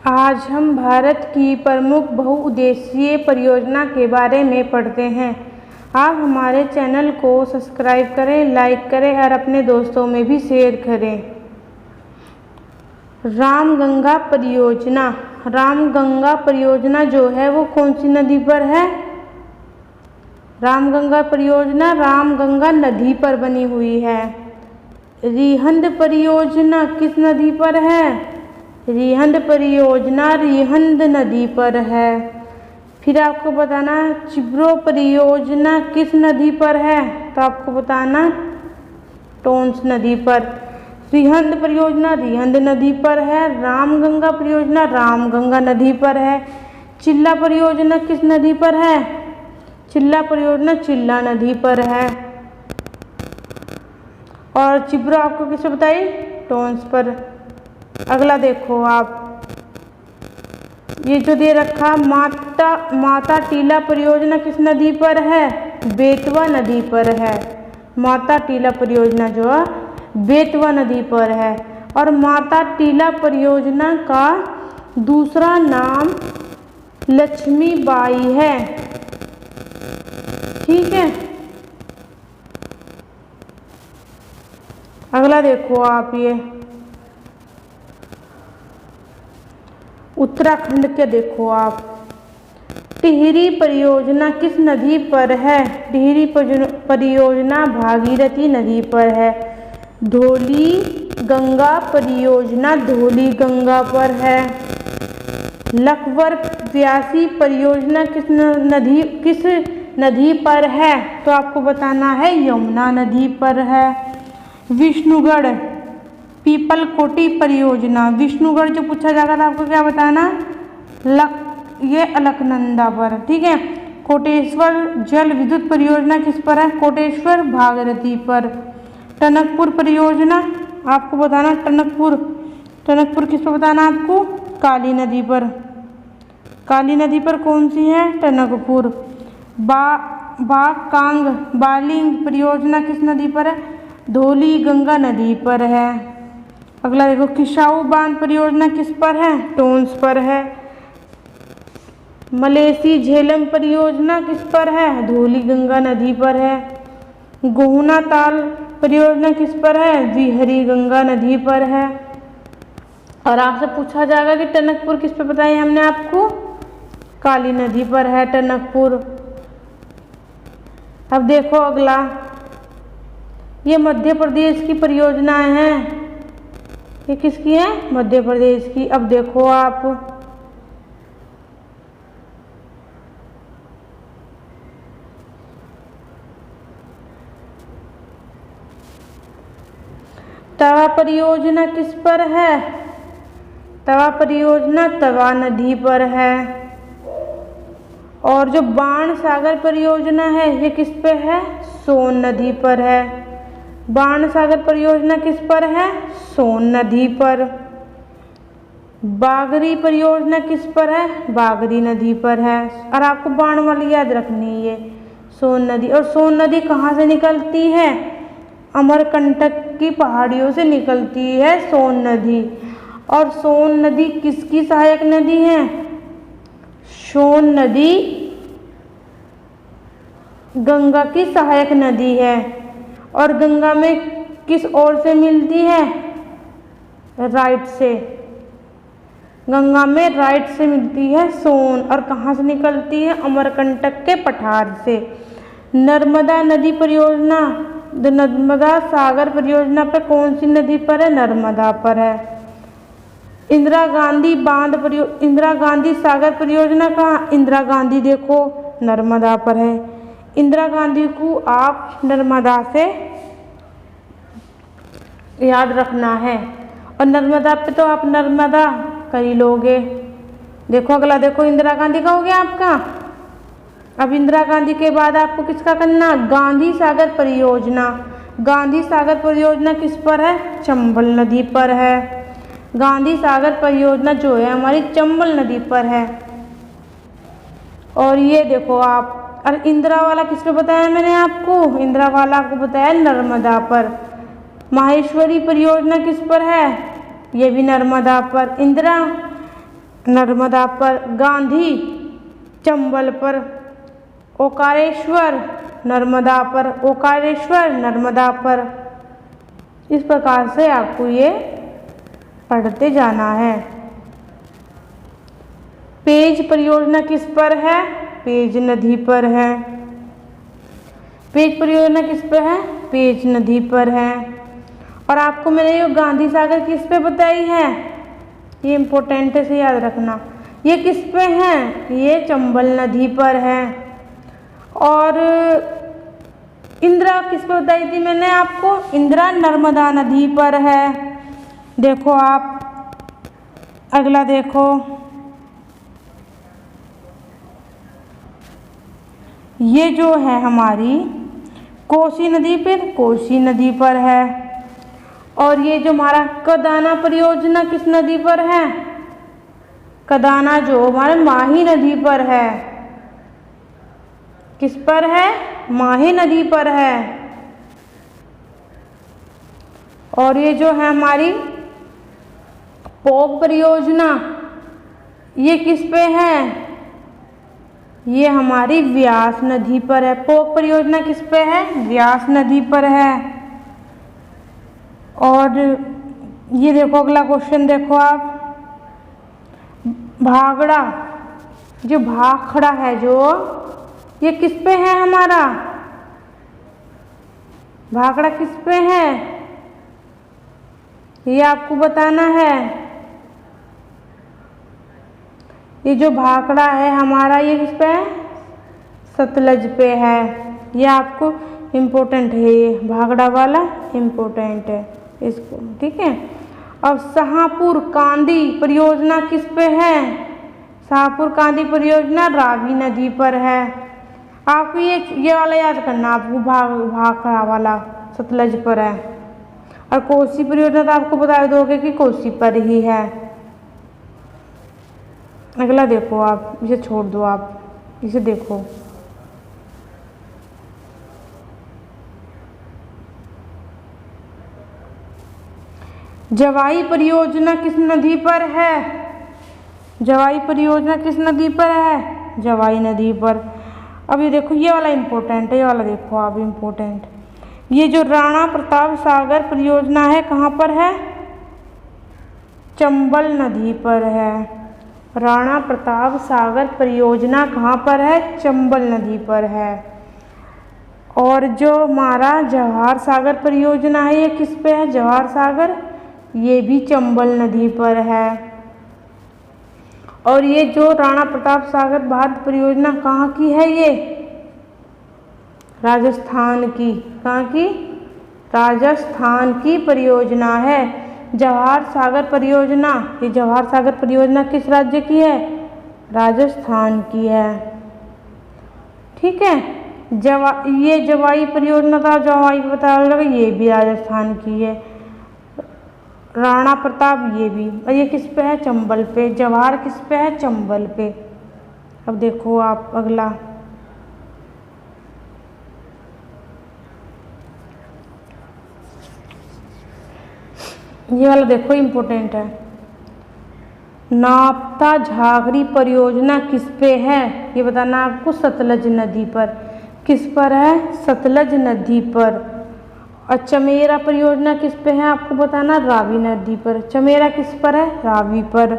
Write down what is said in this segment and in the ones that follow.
आज हम भारत की प्रमुख बहुउद्देशीय परियोजना के बारे में पढ़ते हैं। आप हमारे चैनल को सब्सक्राइब करें, लाइक करें और अपने दोस्तों में भी शेयर करें। रामगंगा परियोजना। रामगंगा परियोजना जो है वो कौन सी नदी पर है? रामगंगा परियोजना रामगंगा नदी पर बनी हुई है। रिहंद परियोजना किस नदी पर है? रिहंद परियोजना रिहंद नदी पर है। फिर आपको बताना चिब्रो परियोजना किस नदी पर है? तो आपको बताना टोंस नदी पर। रिहंद परियोजना रिहंद नदी पर है। रामगंगा परियोजना रामगंगा नदी पर है। चिल्ला परियोजना किस नदी पर है? चिल्ला परियोजना चिल्ला नदी पर है। और चिब्रो आपको किसे बताई? टोंस पर। अगला देखो आप, ये जो दे रखा माता टीला परियोजना किस नदी पर है? बेतवा नदी पर है। माता टीला परियोजना जो है बेतवा नदी पर है। और माता टीला परियोजना का दूसरा नाम लक्ष्मीबाई है। ठीक है। अगला देखो आप, ये उत्तराखंड के देखो आप, टिहरी परियोजना किस नदी पर है? टिहरी परियोजना भागीरथी नदी पर है। धौली गंगा परियोजना धौली गंगा पर है। लखवर व्यासी परियोजना किस नदी पर है? तो आपको बताना है यमुना नदी पर है। विष्णुगढ़ पीपलकोटी परियोजना, विष्णुगढ़ जो पूछा जाएगा तो आपको क्या बताना? ये अलकनंदा पर। ठीक है। कोटेश्वर जल विद्युत परियोजना किस पर है? कोटेश्वर भागीरथी पर। टनकपुर परियोजना आपको बताना टनकपुर किस पर बताना आपको? काली नदी पर। काली नदी पर कौन सी है? टनकपुर। बाकांग बालिंग परियोजना किस नदी पर है? धौली गंगा नदी पर है। अगला देखो, किसाऊ बांध परियोजना किस पर है? टोंस पर है। मलेसी झेलम परियोजना किस पर है? धौली गंगा नदी पर है। गोहुना ताल परियोजना किस पर है? विहरी गंगा नदी पर है। और आपसे पूछा जाएगा कि टनकपुर किस पे बताई हमने आपको? काली नदी पर है टनकपुर। अब देखो अगला, ये मध्य प्रदेश की परियोजनाएं हैं। ये किसकी है? मध्य प्रदेश की। अब देखो आप, तवा परियोजना किस पर है? तवा परियोजना तवा नदी पर है। और जो बाण सागर परियोजना है ये किस पे है? सोन नदी पर है। बाण सागर परियोजना किस पर है? सोन नदी पर। बागरी परियोजना किस पर है? बागरी नदी पर है। और आपको बाण वाली याद रखनी है सोन नदी। और सोन नदी कहाँ से निकलती है? अमरकंटक की पहाड़ियों से निकलती है सोन नदी। और सोन नदी किसकी सहायक नदी है? सोन नदी गंगा की सहायक नदी है। और गंगा में किस ओर से मिलती है? राइट से। गंगा में राइट से मिलती है सोन। और कहाँ से निकलती है? अमरकंटक के पठार से। नर्मदा नदी परियोजना नर्मदा सागर परियोजना पे कौन सी नदी पर है? नर्मदा पर है। इंदिरा गांधी सागर परियोजना कहाँ? इंदिरा गांधी देखो नर्मदा पर है। इंदिरा गांधी को आप नर्मदा से याद रखना है। और नर्मदा पे तो आप नर्मदा कर ही लोगे। देखो अगला देखो, इंदिरा गांधी का हो गया आपका। अब इंदिरा गांधी के बाद आपको किसका करना? गांधी सागर परियोजना। गांधी सागर परियोजना किस पर है? चंबल नदी पर है। गांधी सागर परियोजना जो है हमारी चंबल नदी पर है। और ये देखो आप, और इंदिरा वाला किस पे बताया मैंने आपको? इंदिरा वाला आपको बताया नर्मदा पर। माहेश्वरी परियोजना किस पर है? ये भी नर्मदा पर। इंदिरा नर्मदा पर, गांधी चंबल पर, ओकारेश्वर नर्मदा पर, ओकारेश्वर नर्मदा पर। इस प्रकार से आपको ये पढ़ते जाना है। पेज परियोजना किस पर है? पेज नदी पर है। पेज परियोजना किस पर है? पेज नदी पर है। और आपको मैंने ये गांधी सागर किस पे बताई है? ये इम्पोर्टेंट है, से याद रखना। ये किस पे है? ये चंबल नदी पर है। और इंदिरा किस पे बताई थी मैंने आपको? इंदिरा नर्मदा नदी पर है। देखो आप अगला देखो, ये जो है हमारी कोसी नदी पर, कोसी नदी पर है। और ये जो हमारा कदाना परियोजना किस नदी पर है? कदाना जो हमारे माही नदी पर है। किस पर है? माही नदी पर है। और ये जो है हमारी पोग परियोजना, ये किस पे है? ये हमारी व्यास नदी पर है। पोग परियोजना किस पे है? व्यास नदी पर है। और ये देखो अगला क्वेश्चन देखो आप, भाखड़ा, जो भाखड़ा है जो, ये किस पे है हमारा? भाखड़ा किस पे है? ये आपको बताना है। ये जो भाखड़ा है हमारा, ये किस पे है? सतलज पे है। ये आपको इम्पोर्टेंट है, ये भाखड़ा वाला इम्पोर्टेंट है इसको, ठीक है। अब शाहपुर कांदी परियोजना किस पे है? शाहपुर कांदी परियोजना रावी नदी पर है। आपको ये वाला याद करना, आपको भाखड़ा वाला सतलज पर है। और कोसी परियोजना तो आपको बता दोगे कि कोसी पर ही है। अगला देखो आप, इसे छोड़ दो, आप इसे देखो। जवाई परियोजना किस नदी पर है? जवाई परियोजना किस नदी पर है? जवाई नदी पर। अब ये देखो, ये वाला इम्पोर्टेंट है, ये वाला देखो आप इम्पोर्टेंट। ये जो राणा प्रताप सागर परियोजना है कहाँ पर है? चंबल नदी पर है। राणा प्रताप सागर परियोजना कहाँ पर है? चंबल नदी पर है। और जो हमारा जवाहर सागर परियोजना है, ये किस पे है? जवाहर सागर, ये भी चंबल नदी पर है। और ये जो राणा प्रताप सागर भारत परियोजना कहाँ की है? ये राजस्थान की। कहाँ की? राजस्थान की परियोजना है। जवाहर सागर परियोजना, ये जवाहर सागर परियोजना किस राज्य की है? राजस्थान की है, ठीक है। ये जवाई परियोजना था, जवाई बता लगा, ये भी राजस्थान की है। राणा प्रताप ये भी। और ये किस पे है? चंबल पे। जवाहर किस पे है? चंबल पे। अब देखो आप अगला, ये वाला देखो इम्पोर्टेंट है। नापता झागरी परियोजना किस पे है? ये बताना आपको। सतलज नदी पर। किस पर है? सतलज नदी पर। और चमेरा परियोजना किस पे है? आपको बताना, रावी नदी पर। चमेरा किस पर है? रावी पर।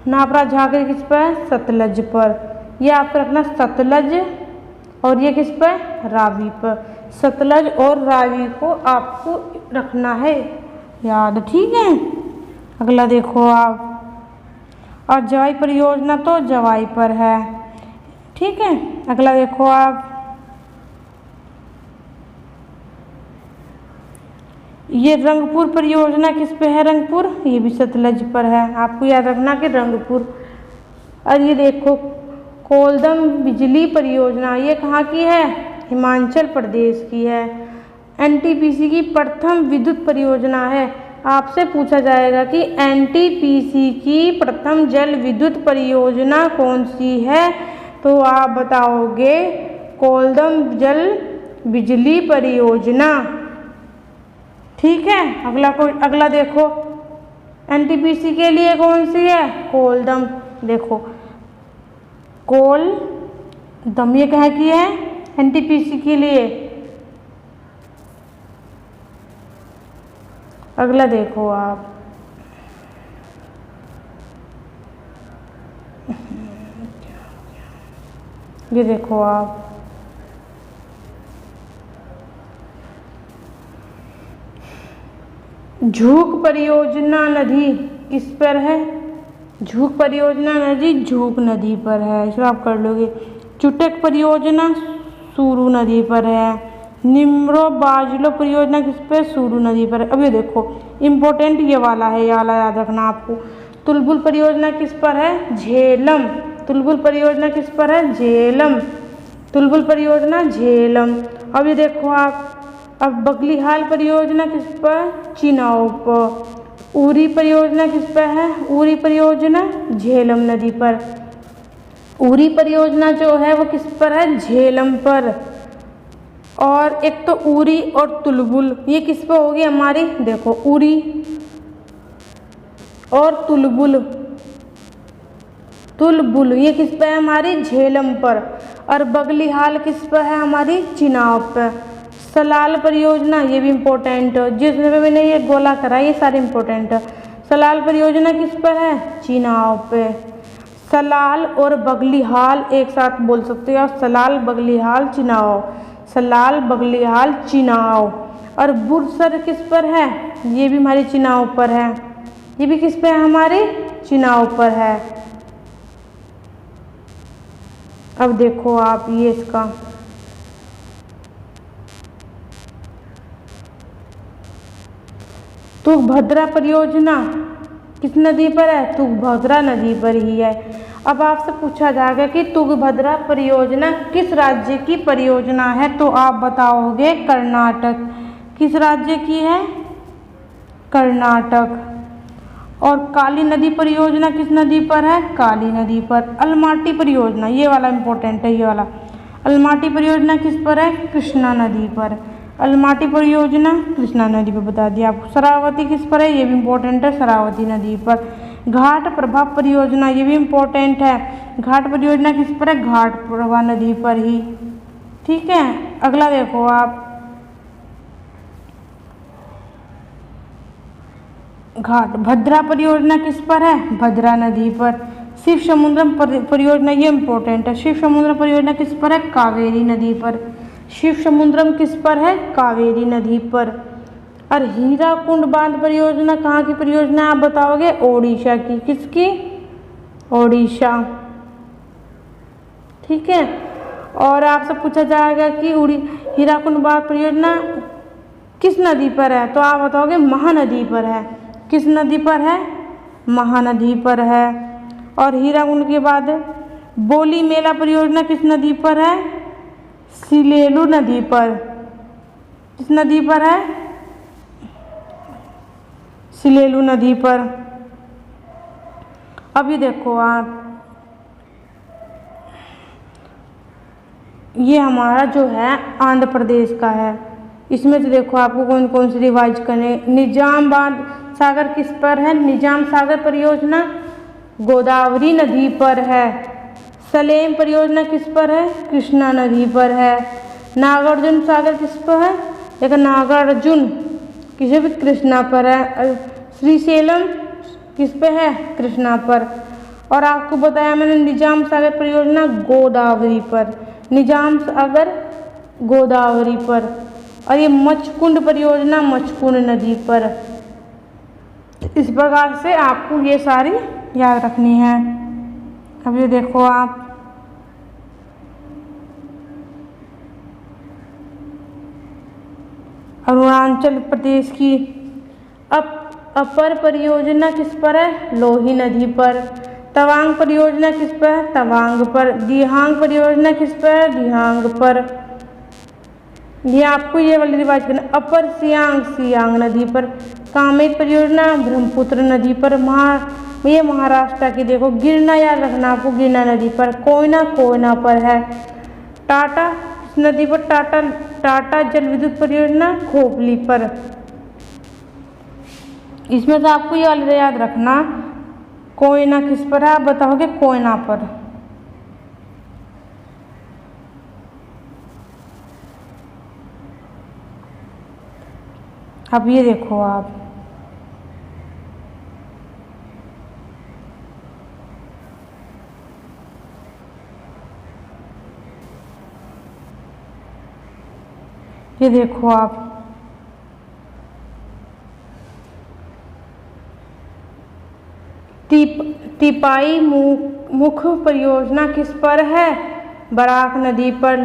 नापता झागरी किस पर है? सतलज पर। ये आपको रखना सतलज, और ये किस पर? रावी पर। सतलज और रावी को आपको रखना है याद, ठीक है। अगला देखो आप, और जवाई परियोजना तो जवाई पर है, ठीक है। अगला देखो आप, ये रंगपुर परियोजना किस पे है? रंगपुर, ये भी सतलज पर है। आपको याद रखना कि रंगपुर। और ये देखो कोलदम बिजली परियोजना, ये कहाँ की है? हिमाचल प्रदेश की है। एनटीपीसी की प्रथम विद्युत परियोजना है। आपसे पूछा जाएगा कि एनटीपीसी की प्रथम जल विद्युत परियोजना कौन सी है, तो आप बताओगे कोलदम जल बिजली परियोजना, ठीक है। अगला देखो, एनटीपीसी के लिए कौन सी है? कोलदम। देखो कोलदम ये कहाँ की है? एनटीपीसी के लिए। अगला देखो आप, ये देखो आप, झूक परियोजना नदी किस पर है? झूक परियोजना नदी झूक नदी पर है, इसको आप कर लोगे। चुटक परियोजना सूरू नदी पर है। निम्रो बाजलो परियोजना किस पर? सूरू नदी पर है। अब ये देखो इम्पोर्टेंट ये वाला है, ये वाला याद रखना आपको। तुलबुल परियोजना किस पर है? झेलम। तुलबुल परियोजना किस पर है? झेलम। तुलबुल परियोजना झेलम। अब ये देखो आप, अब बगलीहाल परियोजना किस पर? चिनाव पर। उरी परियोजना किस पर है? उरी परियोजना झेलम नदी पर। उरी परियोजना जो है वो किस पर है? झेलम पर। और एक तो उरी और तुलबुल ये किस पर होगी हमारी? देखो उरी और तुलबुल, तुलबुल ये किस पे है हमारी? झेलम पर। और बगलीहाल किस पर है हमारी? चिनाव पर। सलाल परियोजना ये भी इम्पोर्टेंट है, जिसमें मैंने ये गोला करा ये सारे इम्पोर्टेंट है। सलाल परियोजना किस पर है? चिनाव पे। सलाल और बगलीहाल एक साथ बोल सकते हो, सलाल बगलीहाल चिनाव, सलाल बगलीहाल चिनाव। और बुरसर किस पर है? ये भी हमारी चिनाव पर है। ये भी किस पे है हमारे? चिनाव पर है। अब देखो आप ये इसका तुंगभद्रा परियोजना किस नदी पर है? तुंगभद्रा नदी पर ही है। अब आपसे पूछा जाएगा कि तुंगभद्रा परियोजना किस राज्य की परियोजना है, तो आप बताओगे कर्नाटक। किस राज्य की है? कर्नाटक। और काली नदी परियोजना किस नदी पर है? काली नदी पर। अलमाटी परियोजना ये वाला इम्पोर्टेंट है, ये वाला। अलमाटी परियोजना किस पर है? कृष्णा नदी पर। अलमाटी परियोजना कृष्णा नदी पर बता दिया आपको। शरावती किस पर है? ये भी इम्पोर्टेंट है, शरावती नदी पर। घाट प्रभा परियोजना ये भी इम्पोर्टेंट है। घाट परियोजना किस पर है? घाट प्रभा नदी पर ही। ठीक है, अगला देखो आप, घाट भद्रा परियोजना किस पर है? भद्रा नदी पर। शिव समुद्रम परियोजना ये इम्पोर्टेंट है। शिव समुद्रम परियोजना किस पर है? कावेरी नदी पर। शिव समुद्रम किस पर है? कावेरी नदी पर। और हीराकुंड बांध परियोजना कहाँ की परियोजना आप बताओगे? ओडिशा की। किसकी? ओडिशा। ठीक है, और आपसे पूछा जाएगा कि हीराकुंड बांध परियोजना किस नदी पर है, तो आप बताओगे महानदी पर है। किस नदी पर है? महानदी पर है। और हीराकुंड के बाद बोली मेला परियोजना किस नदी पर है? सिलेलू नदी पर। किस नदी पर है? सिलेलू नदी पर। अभी देखो आप, ये हमारा जो है आंध्र प्रदेश का है। इसमें से देखो आपको कौन कौन सी रिवाइज करने। निजाम सागर किस पर है? निजाम सागर परियोजना गोदावरी नदी पर है। सलेम परियोजना किस पर है? कृष्णा नदी पर है। नागार्जुन सागर किस पर है? देखो नागार्जुन किसी भी कृष्णा पर है। श्रीशैलम किस पे है? कृष्णा पर। और आपको बताया मैंने निजाम सागर परियोजना गोदावरी पर। निजाम सागर गोदावरी पर। और ये मचकुंड परियोजना मचकुंड नदी पर। इस प्रकार से आपको ये सारी याद रखनी है। अब ये देखो आप, अरुणाचल प्रदेश की अपर परियोजना किस पर है? लोही नदी पर। तवांग परियोजना किस पर है? तवांग पर। दिहांग परियोजना किस पर है? दिहांग पर। ये आपको ये वाली रिवाज करना। अपर सियांग सियांग नदी पर। कामेत परियोजना ब्रह्मपुत्र नदी पर। ये महाराष्ट्र की। देखो गिरना याद रखना आपको, गिरना नदी पर। कोयना कोयना पर है। टाटा नदी पर। टाटा जल विद्युत परियोजना खोपली पर। इसमें से आपको ये वाला याद रखना, कोयना किस पर है, आप बताओगे कोयना पर। अब ये देखो आप, ये देखो आप, टिपाई मुख परियोजना किस पर है, बराक नदी पर।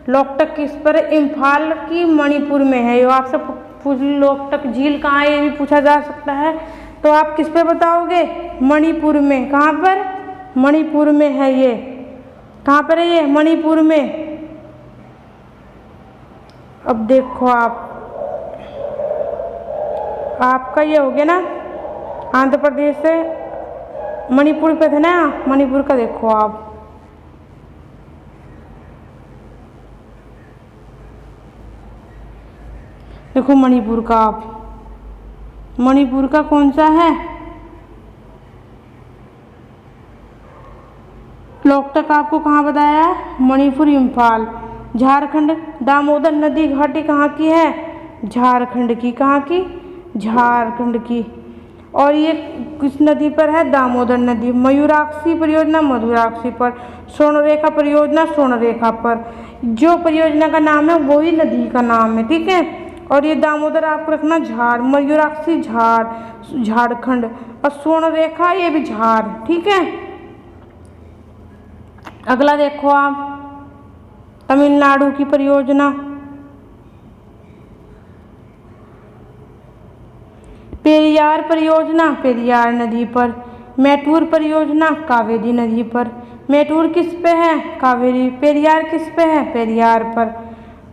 लोकटक किस पर है, इम्फाल की मणिपुर में है। ये आपसे लोकटक झील कहाँ है ये भी पूछा जा सकता है, तो आप किस पे बताओगे, मणिपुर में। कहाँ पर, मणिपुर में है ये। कहाँ पर है ये, मणिपुर में। अब देखो आप, आपका ये हो गया ना, आंध्र प्रदेश से मणिपुर पे थे ना, मणिपुर का देखो आप। देखो मणिपुर का आप, मणिपुर का कौन सा है, लोकटक आपको कहाँ बताया, मणिपुर इम्फाल। झारखंड, दामोदर नदी घाटी कहाँ की है, झारखंड की। कहाँ की, झारखंड की। और ये किस नदी पर है, दामोदर नदी। मयूराक्षी परियोजना मधुराक्षी पर। स्वर्णरेखा परियोजना स्वर्णरेखा पर। जो परियोजना का नाम है वही नदी का नाम है, ठीक है। और ये दामोदर आपको रखना झार, मयूराक्षी झार झारखंड, और स्वर्णरेखा ये भी झार, ठीक है। अगला देखो आप, तमिलनाडु की परियोजना, पेरियार परियोजना पेरियार नदी पर। मैटूर परियोजना कावेरी नदी पर। मैटूर किस पे है, कावेरी। पेरियार किस पे है, पेरियार पर।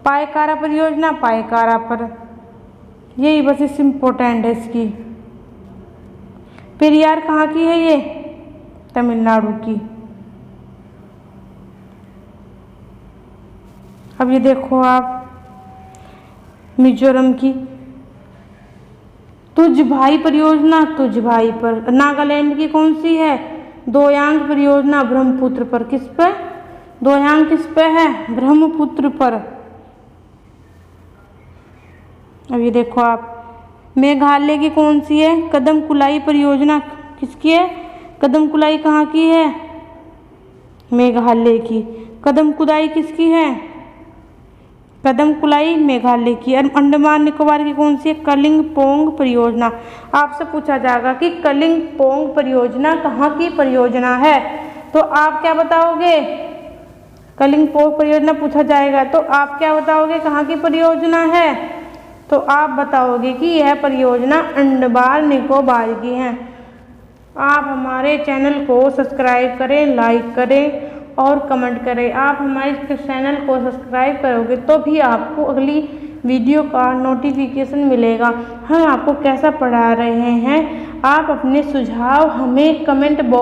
पायकारा परियोजना पायकारा पर। यही बस इस इम्पोर्टेंट है इसकी। पेरियार कहाँ की है ये, तमिलनाडु की। अब ये देखो आप, मिजोरम की तुझ भाई परियोजना तुझ भाई पर। नागालैंड की कौन सी है, दोयांग परियोजना ब्रह्मपुत्र पर। किस पे, दोयांग किस पे है, ब्रह्मपुत्र पर। अब ये देखो आप, मेघालय की कौन सी है, कदम कुलाई परियोजना किसकी है, कदम कुलाई कहाँ की है, मेघालय की। कदम कुदाई किसकी है, कदम कुलाई मेघालय की। और अंडमान निकोबार की कौन सी है, कलिंगपोंग परियोजना। आपसे पूछा जाएगा कि कलिंगपोंग परियोजना कहाँ की परियोजना है, तो आप क्या बताओगे, कलिंगपोंग परियोजना पूछा जाएगा तो आप क्या बताओगे, कहाँ की परियोजना है, तो आप बताओगे कि यह परियोजना अंडमान निकोबार की है। आप हमारे चैनल को सब्सक्राइब करें, लाइक करें और कमेंट करें। आप हमारे चैनल को सब्सक्राइब करोगे तो भी आपको अगली वीडियो का नोटिफिकेशन मिलेगा। हम आपको कैसा पढ़ा रहे हैं, आप अपने सुझाव हमें कमेंट बॉक्स